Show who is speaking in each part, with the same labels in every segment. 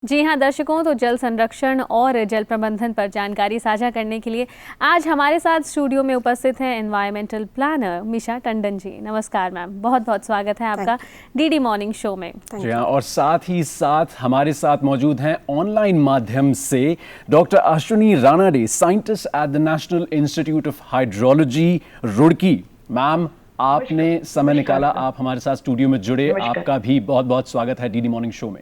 Speaker 1: जी हाँ दर्शकों, तो जल संरक्षण और जल प्रबंधन पर जानकारी साझा करने के लिए आज हमारे साथ स्टूडियो में उपस्थित हैं एनवायरमेंटल प्लानर मिशा टंडन जी। नमस्कार मैम, बहुत बहुत स्वागत है आपका डीडी मॉर्निंग शो में।
Speaker 2: जी हाँ, और साथ ही साथ हमारे साथ मौजूद हैं ऑनलाइन माध्यम से doctor Ashwini Ranade, scientist at the national institute of hydrology Roorkee. Ma'am, आपने समय निकाला, आप हमारे साथ स्टूडियो में जुड़े, आपका भी बहुत बहुत स्वागत है डीडी मॉर्निंग शो में।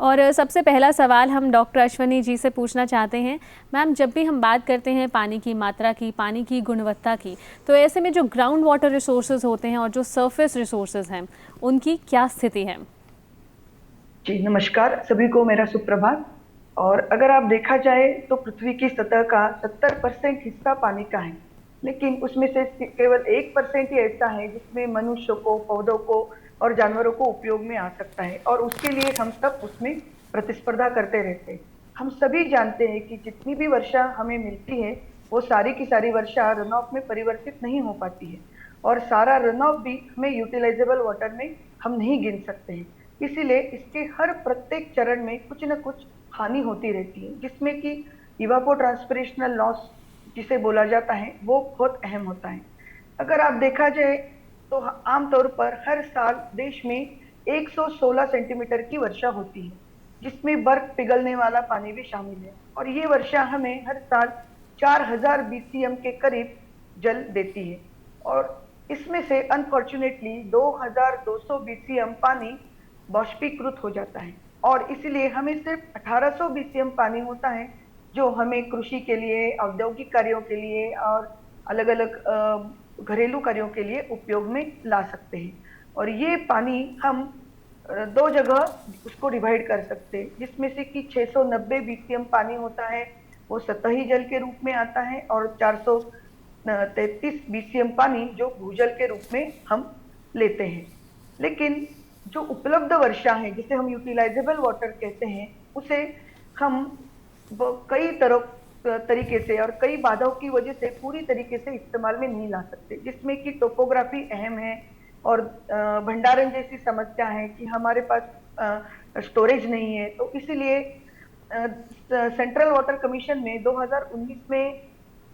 Speaker 1: और सबसे पहला सवाल हम डॉक्टर अश्विनी जी से पूछना चाहते हैं। मैम, जब भी हम बात करते हैं पानी की मात्रा की, पानी की गुणवत्ता की, तो ऐसे में जो ग्राउंड वाटर रिसोर्सेज होते हैं और जो सरफेस रिसोर्सेज हैं, उनकी क्या स्थिति है?
Speaker 3: जी नमस्कार, सभी को मेरा सुप्रभात। और अगर आप देखा जाए तो पृथ्वी की सतह का 70% हिस्सा पानी का है, लेकिन उसमें से केवल 1% ही ऐसा है जिसमें मनुष्य को, पौधों को और जानवरों को उपयोग में आ सकता है, और उसके लिए हम सब उसमें प्रतिस्पर्धा करते रहते हैं। हम सभी जानते हैं कि जितनी भी वर्षा हमें मिलती है वो सारी की सारी वर्षा रन ऑफ में परिवर्तित नहीं हो पाती है, और सारा रन ऑफ भी हमें यूटिलाइजेबल वाटर में हम नहीं गिन सकते हैं। इसीलिए इसके हर प्रत्येक चरण में कुछ न कुछ हानि होती रहती है, जिसमें कि इवापोट्रांसपिरेशनल लॉस जिसे बोला जाता है वो बहुत अहम होता है। अगर आप देखा जाए तो आमतौर पर हर साल देश में 116 सेंटीमीटर की वर्षा होती है, जिसमें बर्फ पिघलने वाला पानी भी शामिल है, और ये वर्षा हमें हर साल 4000 बीसीएम के करीब जल देती है, और इसमें से अनफॉर्चुनेटली 2200 बीसीएम पानी बाष्पीकृत हो जाता है, और इसलिए हमें सिर्फ 1800 बीसीएम पानी होता है जो हमें कृषि के लिए, औद्योगिक कार्यों के लिए और अलग अलग घरेलू कार्यों के लिए उपयोग में ला सकते हैं। और ये पानी हम दो जगह उसको डिवाइड कर सकते हैं, जिसमें से कि 690 बीसीएम पानी होता है वो सतही जल के रूप में आता है, और 433 बीसीएम पानी जो भूजल के रूप में हम लेते हैं। लेकिन जो उपलब्ध वर्षा है, जिसे हम यूटिलाइजेबल वाटर कहते हैं, उसे हम कई तरीके से और कई बाधाओं की वजह से पूरी तरीके से इस्तेमाल में नहीं ला सकते, जिसमें कि टोपोग्राफी अहम है, और भंडारण जैसी समस्या है कि हमारे पास स्टोरेज नहीं है। तो इसीलिए सेंट्रल वाटर कमीशन ने 2019 में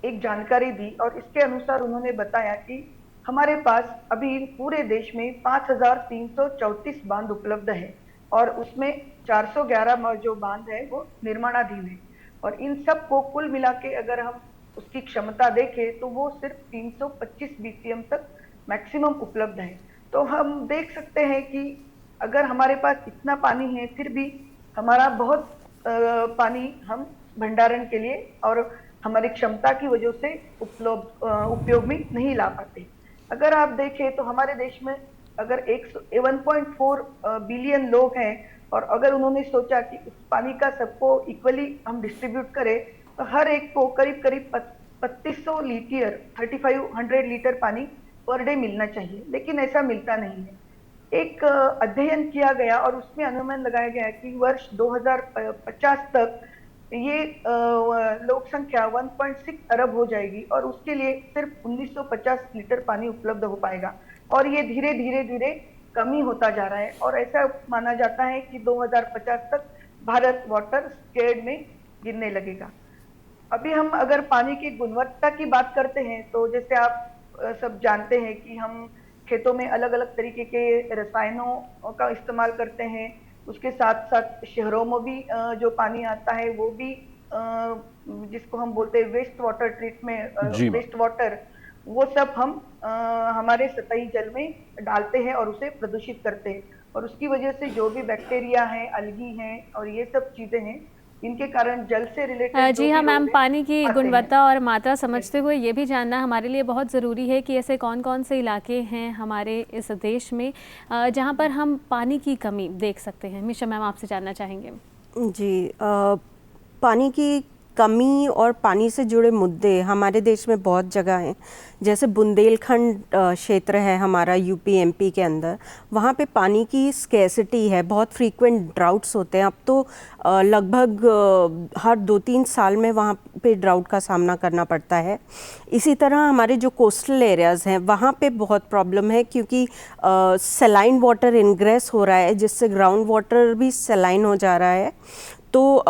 Speaker 3: एक जानकारी दी, और इसके अनुसार उन्होंने बताया कि हमारे पास अभी पूरे देश में 5334 बांध उपलब्ध है, और उसमें 411 जो बांध है वो निर्माणाधीन है, और इन सब को कुल मिला के अगर हम उसकी क्षमता देखें तो वो सिर्फ 325 बीसीएम तक मैक्सिमम उपलब्ध है। तो हम देख सकते हैं कि अगर हमारे पास इतना पानी है, फिर भी हमारा बहुत पानी हम भंडारण के लिए और हमारी क्षमता की वजह से उपयोग में नहीं ला पाते। अगर आप देखें तो हमारे देश में अगर 1.4 बिलियन लोग हैं, और अगर उन्होंने सोचा कि उस पानी का सबको इक्वली हम डिस्ट्रीब्यूट करें, तो हर एक को करीब करीब 3500 लीटर 3500 लीटर पानी पर डे मिलना चाहिए, लेकिन ऐसा मिलता नहीं है। एक अध्ययन किया गया और उसमें अनुमान लगाया गया कि वर्ष 2050 तक ये लोक संख्या 1.6 अरब हो जाएगी, और उसके लिए सिर्फ 1950 लीटर पानी उपलब्ध हो पाएगा, और ये धीरे धीरे धीरे कमी होता जा रहा है, और ऐसा माना जाता है कि 2050 तक भारत वाटर स्केर्ड में गिरने लगेगा। अभी हम अगर पानी की गुणवत्ता की बात करते हैं, तो जैसे आप सब जानते हैं कि हम खेतों में अलग अलग तरीके के रसायनों का इस्तेमाल करते हैं, उसके साथ साथ शहरों में भी जो पानी आता है वो भी जिसको हम बोलते हैं waste water treatment, waste water, वो सब हम हमारे सतही जल में डालते हैं और उसे प्रदूषित करते हैं, और उसकी वजह से जो भी बैक्टीरिया है, अलगी हैं और ये सब चीजें हैं, इनके कारण जल से रिलेटेड
Speaker 1: जी हाँ मैम, पानी की गुणवत्ता और मात्रा समझते हुए ये भी जानना हमारे लिए बहुत ज़रूरी है कि ऐसे कौन कौन से इलाके हैं हमारे इस देश में जहाँ पर हम पानी की कमी देख सकते हैं। मिशा मैम, आपसे जानना चाहेंगे।
Speaker 4: जी, पानी की कमी और पानी से जुड़े मुद्दे हमारे देश में बहुत जगह हैं। जैसे बुंदेलखंड क्षेत्र है हमारा यूपी एमपी के अंदर, वहाँ पे पानी की स्कैसिटी है, बहुत फ्रीक्वेंट ड्राउट्स होते हैं। अब तो लगभग हर 2-3 साल में वहाँ पे ड्राउट का सामना करना पड़ता है। इसी तरह हमारे जो कोस्टल एरियाज़ हैं वहाँ पे बहुत प्रॉब्लम है, क्योंकि सलाइन वाटर इनग्रेस हो रहा है, जिससे ग्राउंड वाटर भी सलाइन हो जा रहा है। तो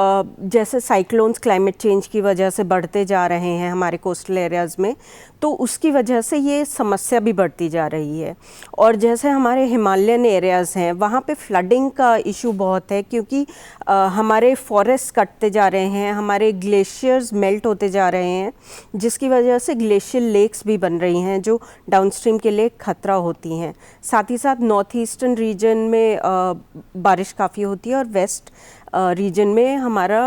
Speaker 4: जैसे साइक्लोन्स क्लाइमेट चेंज की वजह से बढ़ते जा रहे हैं हमारे कोस्टल एरियाज़ में, तो उसकी वजह से ये समस्या भी बढ़ती जा रही है। और जैसे हमारे हिमालयन एरियाज़ हैं, वहाँ पे फ्लडिंग का इशू बहुत है, क्योंकि हमारे फॉरेस्ट कटते जा रहे हैं, हमारे ग्लेशियर्स मेल्ट होते जा रहे हैं, जिसकी वजह से ग्लेशियल लेक्स भी बन रही हैं जो डाउनस्ट्रीम के लिए खतरा होती हैं। साथ ही साथ नॉर्थ ईस्टर्न रीजन में बारिश काफ़ी होती है, और वेस्ट रीजन में हमारा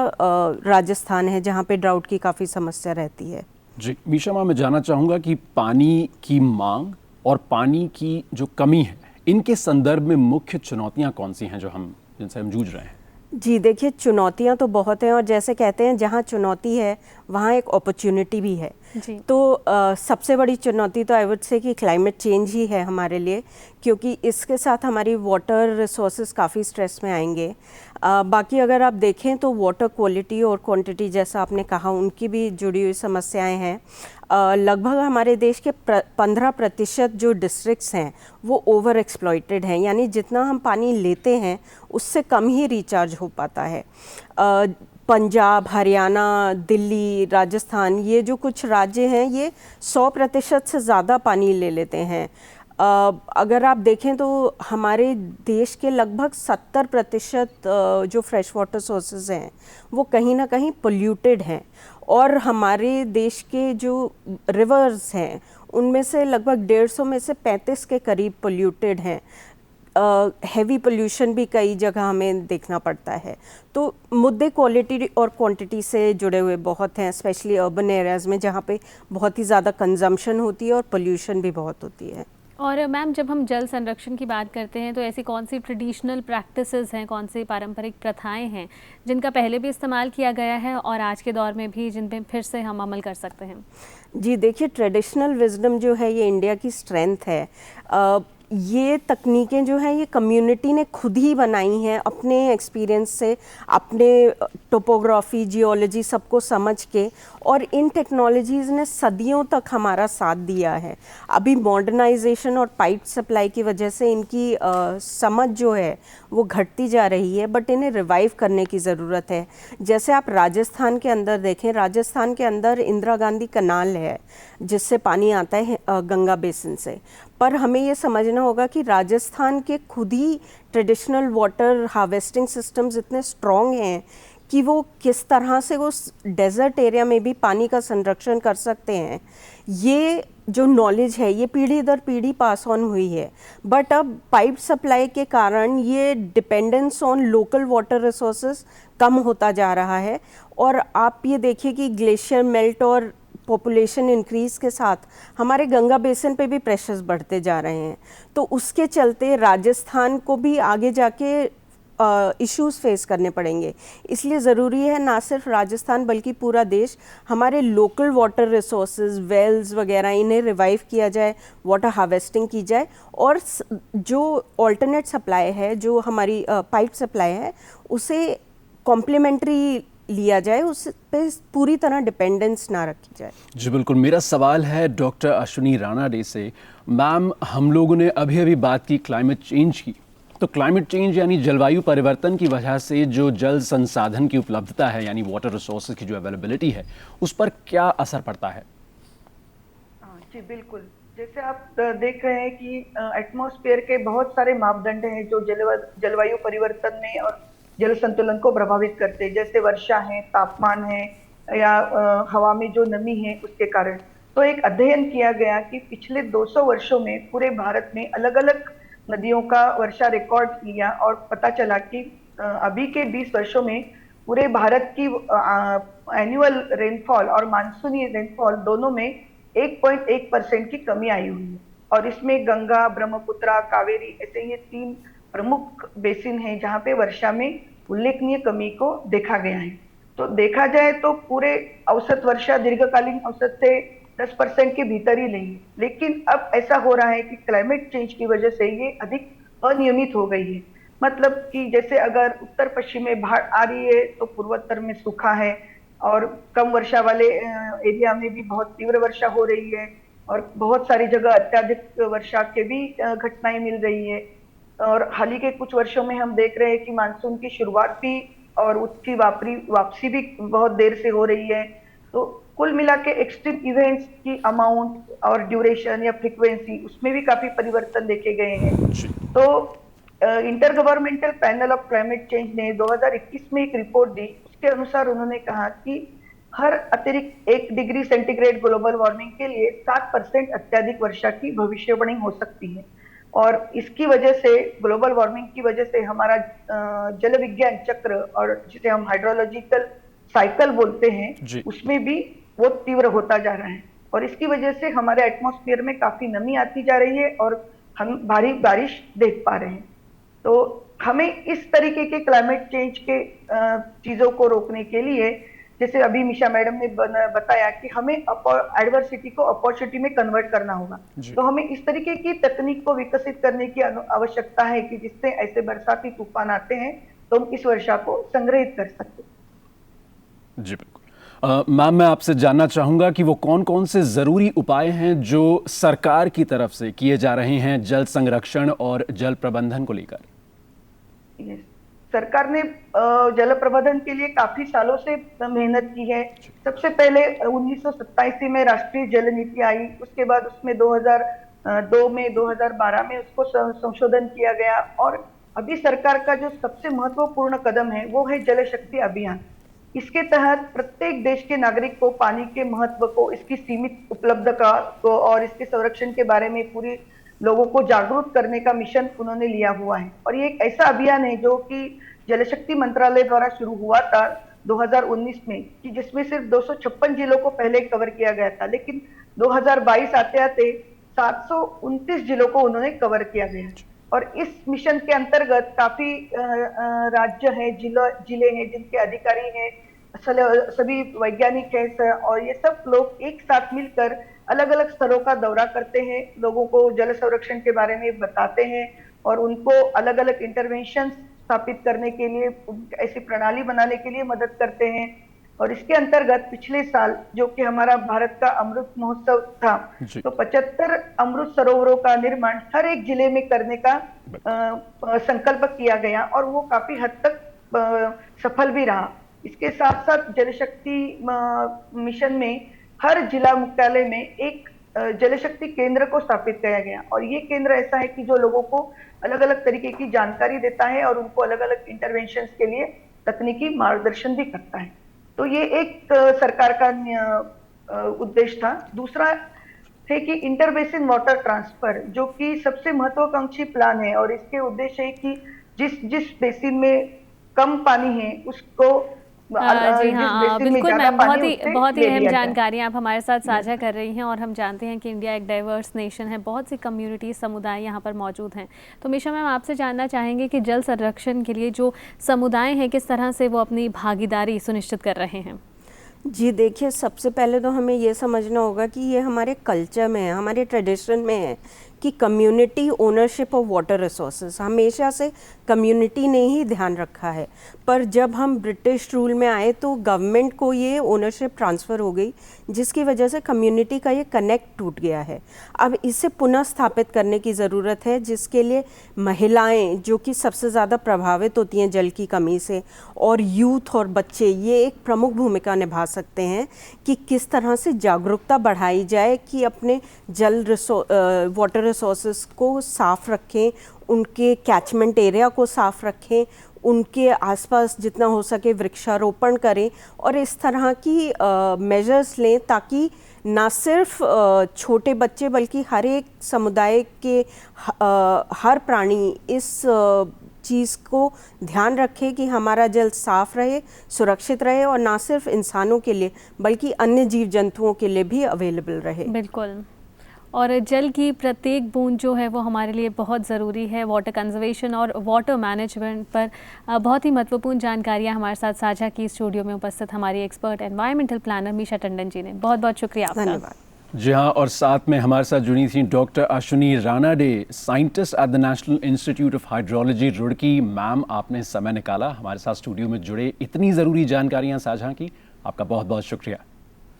Speaker 4: राजस्थान है जहाँ पे ड्राउट की काफ़ी समस्या रहती है।
Speaker 2: जी मीशा मैम, मैं जानना चाहूँगा कि पानी की मांग और पानी की जो कमी है, इनके संदर्भ में मुख्य चुनौतियाँ कौन सी हैं जिनसे हम जूझ रहे हैं?
Speaker 4: जी देखिए, चुनौतियाँ तो बहुत हैं, और जैसे कहते हैं जहाँ चुनौती है वहाँ एक अपॉर्चुनिटी भी है।
Speaker 1: जी।
Speaker 4: तो सबसे बड़ी चुनौती तो आई वुड से कि क्लाइमेट चेंज ही है हमारे लिए, क्योंकि इसके साथ हमारी वाटर रिसोर्सेज काफ़ी स्ट्रेस में आएंगे। बाकी अगर आप देखें तो वाटर क्वालिटी और क्वांटिटी, जैसा आपने कहा, उनकी भी जुड़ी हुई समस्याएं हैं। लगभग हमारे देश के 15% जो डिस्ट्रिक्ट्स हैं वो ओवर एक्सप्लॉइटेड हैं, यानी जितना हम पानी लेते हैं उससे कम ही रिचार्ज हो पाता है। पंजाब, हरियाणा, दिल्ली, राजस्थान, ये जो कुछ राज्य हैं ये 100% से ज़्यादा पानी ले लेते हैं। अगर आप देखें तो हमारे देश के लगभग 70% जो फ्रेश वाटर सोर्सेज हैं वो कहीं ना कहीं पोल्यूटेड हैं, और हमारे देश के जो रिवर्स हैं उनमें से लगभग 150 में से 35 के करीब पोल्यूटेड हैं। हैवी पोल्यूशन भी कई जगह हमें देखना पड़ता है। तो मुद्दे क्वालिटी और क्वांटिटी से जुड़े हुए बहुत हैं, स्पेशली अर्बन एरियाज़ में जहाँ पे बहुत ही ज़्यादा कंजम्पशन होती है और पोल्यूशन भी बहुत होती है।
Speaker 1: और मैम, जब हम जल संरक्षण की बात करते हैं तो ऐसी कौन सी ट्रेडिशनल प्रैक्टिसेस हैं, कौन सी पारंपरिक प्रथाएं हैं जिनका पहले भी इस्तेमाल किया गया है और आज के दौर में भी जिन पे फिर से हम अमल कर सकते हैं?
Speaker 4: जी देखिए, ट्रेडिशनल विजडम जो है ये इंडिया की स्ट्रेंथ है। ये तकनीकें जो हैं ये कम्युनिटी ने खुद ही बनाई हैं अपने एक्सपीरियंस से, अपने टोपोग्राफी, जियोलॉजी सबको समझ के, और इन टेक्नोलॉजीज़ ने सदियों तक हमारा साथ दिया है। अभी मॉडर्नाइजेशन और पाइप सप्लाई की वजह से इनकी समझ जो है वो घटती जा रही है, बट इन्हें रिवाइव करने की ज़रूरत है। जैसे आप राजस्थान के अंदर देखें, राजस्थान के अंदर इंदिरा गांधी कनाल है जिससे पानी आता है गंगा बेसिन से, पर हमें ये समझना होगा कि राजस्थान के खुद ही ट्रेडिशनल वाटर हार्वेस्टिंग सिस्टम्स इतने स्ट्रॉन्ग हैं कि वो किस तरह से उस डेजर्ट एरिया में भी पानी का संरक्षण कर सकते हैं। ये जो नॉलेज है ये पीढ़ी दर पीढ़ी पास ऑन हुई है, बट अब पाइप सप्लाई के कारण ये dependence on local water resources कम होता जा रहा है। और आप ये देखिए कि ग्लेशियर मेल्ट और पॉपुलेशन इंक्रीज़ के साथ हमारे गंगा बेसिन पे भी प्रेशर्स बढ़ते जा रहे हैं। तो उसके चलते राजस्थान को भी आगे जाके इश्यूज़ फेस करने पड़ेंगे। इसलिए ज़रूरी है ना सिर्फ राजस्थान बल्कि पूरा देश हमारे लोकल वाटर रिसोर्सेज, वेल्स वगैरह, इन्हें रिवाइव किया जाए, वाटर हार्वेस्टिंग की जाए, और जो ऑल्टरनेट सप्लाई है, जो हमारी पाइप सप्लाई है, उसे कॉम्प्लीमेंट्री लिया जाए, उस पे पूरी तरह डिपेंडेंस ना रखी जाए।
Speaker 2: जी बिल्कुल। मेरा सवाल है डॉक्टर अश्विनी रानाडे से। मैम, हम लोगों ने अभी अभी बात की क्लाइमेट चेंज की, तो क्लाइमेट चेंज यानी जलवायु परिवर्तन की वजह से जो जल संसाधन की उपलब्धता है, यानी वाटर रिसोर्सेज की जो अवेलेबिलिटी है, उस पर क्या असर पड़ता है?
Speaker 3: जी बिल्कुल। जैसे आप देख रहे हैं कि एटमॉस्फेयर के बहुत सारे मापदंड हैं जो जलवायु परिवर्तन में और जल संतुलन को प्रभावित करते हैं, जैसे वर्षा है, तापमान है, या हवा में जो नमी है उसके कारण। तो एक अध्ययन किया गया कि पिछले 200 वर्षों में पूरे भारत में अलग अलग नदियों का वर्षा रिकॉर्ड किया, और पता चला कि अभी के 20 वर्षों में पूरे भारत की एनुअल रेनफॉल और मानसूनी रेनफॉल दोनों में 1.1% की कमी आई हुई है। और इसमें गंगा, ब्रह्मपुत्रा, कावेरी, ऐसे ये 3 प्रमुख बेसिन हैं जहाँ पे वर्षा में उल्लेखनीय कमी को देखा गया है। तो देखा जाए तो पूरे औसत वर्षा दीर्घकालीन औसत से 10% के भीतर ही नहीं है, लेकिन अब ऐसा हो रहा है कि क्लाइमेट चेंज की वजह से ये अधिक अनियमित हो गई है। मतलब कि जैसे अगर उत्तर पश्चिम में बाढ़ आ रही है तो पूर्वोत्तर में सूखा है, और कम वर्षा वाले एरिया में भी बहुत तीव्र वर्षा हो रही है, और बहुत सारी जगह अत्यधिक वर्षा के भी घटनाएं मिल रही है। और हाल ही के कुछ वर्षों में हम देख रहे हैं कि मानसून की शुरुआत भी और उसकी वापसी भी बहुत देर से हो रही है। तो कुल मिला के एक्सट्रीम इवेंट्स की अमाउंट और ड्यूरेशन या फ्रीक्वेंसी उसमें भी काफी परिवर्तन देखे गए हैं। तो inter governmental panel of climate change ने 2021 में एक रिपोर्ट दी। उसके अनुसार उन्होंने कहा कि हर अतिरिक्त 1 डिग्री सेंटीग्रेड ग्लोबल वार्मिंग के लिए 7% अत्यधिक वर्षा की भविष्यवाणी हो सकती है। और इसकी वजह से, ग्लोबल वार्मिंग की वजह से हमारा जल विज्ञान चक्र, और जिसे हम हाइड्रोलॉजिकल साइकिल बोलते हैं, उसमें भी वो तीव्र होता जा रहा है। और इसकी वजह से हमारे एटमॉस्फेयर में काफी नमी आती जा रही है और हम भारी बारिश देख पा रहे हैं। तो हमें इस तरीके के क्लाइमेट चेंज के चीजों को रोकने के लिए, जैसे अभी मिशा मैडम ने बताया कि हमें एडवर्सिटी को अपॉर्चुनिटी में कन्वर्ट करना होगा। तो हमें इस तरीके की तकनीक को विकसित करने की आवश्यकता है कि जिससे ऐसे बरसाती तूफान आते हैं तो हम इस वर्षा को संग्रहित कर सकते।
Speaker 2: जी बिल्कुल। मैम, मैं आपसे जानना चाहूँगा कि वो कौन कौन से ज़रूरी उपाय हैं जो सरकार की तरफ से किए जा रहे हैं जल संरक्षण और जल प्रबंधन को लेकर।
Speaker 3: सरकार ने जल प्रबंधन के लिए काफी सालों से मेहनत की है। सबसे पहले 1987 में राष्ट्रीय जल नीति आई, उसके बाद उसमें 2002 में 2012 में उसको संशोधन किया गया। और अभी सरकार का जो सबसे महत्वपूर्ण कदम है वो है जल शक्ति अभियान। इसके तहत प्रत्येक देश के नागरिक को पानी के महत्व को, इसकी सीमित उपलब्धता को और इसके संरक्षण के बारे में पूरी लोगों को जागरूक करने का मिशन उन्होंने लिया हुआ है। और ये एक ऐसा अभियान है जो कि जल शक्ति मंत्रालय द्वारा शुरू हुआ था 2019 में, कि जिसमें सिर्फ 256 जिलों को पहले कवर किया गया था, लेकिन 2022 आते आते 729 जिलों को उन्होंने कवर किया गया। और इस मिशन के अंतर्गत काफी राज्य हैं, जिले हैं जिनके अधिकारी हैं, सभी वैज्ञानिक हैं, और ये सब लोग एक साथ मिलकर अलग अलग स्तरों का दौरा करते हैं, लोगों को जल संरक्षण के बारे में बताते हैं और उनको अलग अलग इंटरवेंशन स्थापित करने के लिए, ऐसी प्रणाली बनाने के लिए मदद करते हैं। और इसके अंतर्गत पिछले साल, जो कि हमारा भारत का अमृत महोत्सव था, तो 75 अमृत सरोवरों का निर्माण हर एक जिले में करने का संकल्प किया गया और वो काफी हद तक सफल भी रहा। इसके साथ साथ जल शक्ति मिशन में हर जिला मुख्यालय में एक जल शक्ति केंद्र को स्थापित किया गया। और ये केंद्र ऐसा है कि जो लोगों को अलग अलग तरीके की जानकारी देता है और उनको अलग अलग इंटरवेंशंस के लिए तकनीकी मार्गदर्शन भी करता है। तो ये एक सरकार का उद्देश्य था। दूसरा है कि इंटरबेसिन वाटर ट्रांसफर, जो कि सबसे महत्वाकांक्षी प्लान है, और इसके उद्देश्य है कि जिस बेसिन में कम पानी है उसको
Speaker 1: जी हाँ, बिल्कुल मैम, बहुत ही अहम जानकारी आप हमारे साथ साझा कर रही हैं। और हम जानते हैं कि इंडिया एक डाइवर्स नेशन है, बहुत सी कम्युनिटी समुदाय यहाँ पर मौजूद हैं। तो मिशा मैम, आपसे जानना चाहेंगे कि जल संरक्षण के लिए जो समुदाय हैं किस तरह से वो अपनी भागीदारी सुनिश्चित कर रहे हैं।
Speaker 4: जी देखिए, सबसे पहले तो हमें ये समझना होगा कि ये हमारे कल्चर में है, हमारे ट्रेडिशन में है कि community ownership of water resources हमेशा से कम्युनिटी ने ही ध्यान रखा है। पर जब हम ब्रिटिश रूल में आए तो गवर्नमेंट को ये ओनरशिप ट्रांसफ़र हो गई, जिसकी वजह से कम्युनिटी का ये कनेक्ट टूट गया है। अब इसे पुनः स्थापित करने की ज़रूरत है, जिसके लिए महिलाएं, जो कि सबसे ज़्यादा प्रभावित होती हैं जल की कमी से, और यूथ और बच्चे, ये एक प्रमुख भूमिका निभा सकते हैं कि किस तरह से जागरूकता बढ़ाई जाए कि अपने वाटर रिसोर्सेज को साफ़ रखें, उनके कैचमेंट एरिया को साफ़ रखें, उनके आसपास जितना हो सके वृक्षारोपण करें और इस तरह की मेजर्स लें, ताकि ना सिर्फ छोटे बच्चे बल्कि हर एक समुदाय के हर प्राणी इस चीज़ को ध्यान रखे कि हमारा जल साफ़ रहे, सुरक्षित रहे, और ना सिर्फ इंसानों के लिए बल्कि अन्य जीव जंतुओं के लिए भी अवेलेबल रहे।
Speaker 1: बिल्कुल। और जल की प्रत्येक बूंद जो है वो हमारे लिए बहुत ज़रूरी है। वाटर कंजर्वेशन और वाटर मैनेजमेंट पर बहुत ही महत्वपूर्ण जानकारियाँ हमारे साथ साझा की स्टूडियो में उपस्थित हमारी एक्सपर्ट एनवायरमेंटल प्लानर मिशा टंडन जी ने। बहुत बहुत शुक्रिया आपका।
Speaker 4: धन्यवाद।
Speaker 2: जी हाँ, और साथ में हमारे साथ जुड़ी थी doctor Ashwini Ranade, scientist at the national institute of hydrology Roorkee. Ma'am, आपने समय निकाला, हमारे साथ स्टूडियो में जुड़े, इतनी ज़रूरी जानकारियाँ साझा की, आपका बहुत बहुत शुक्रिया।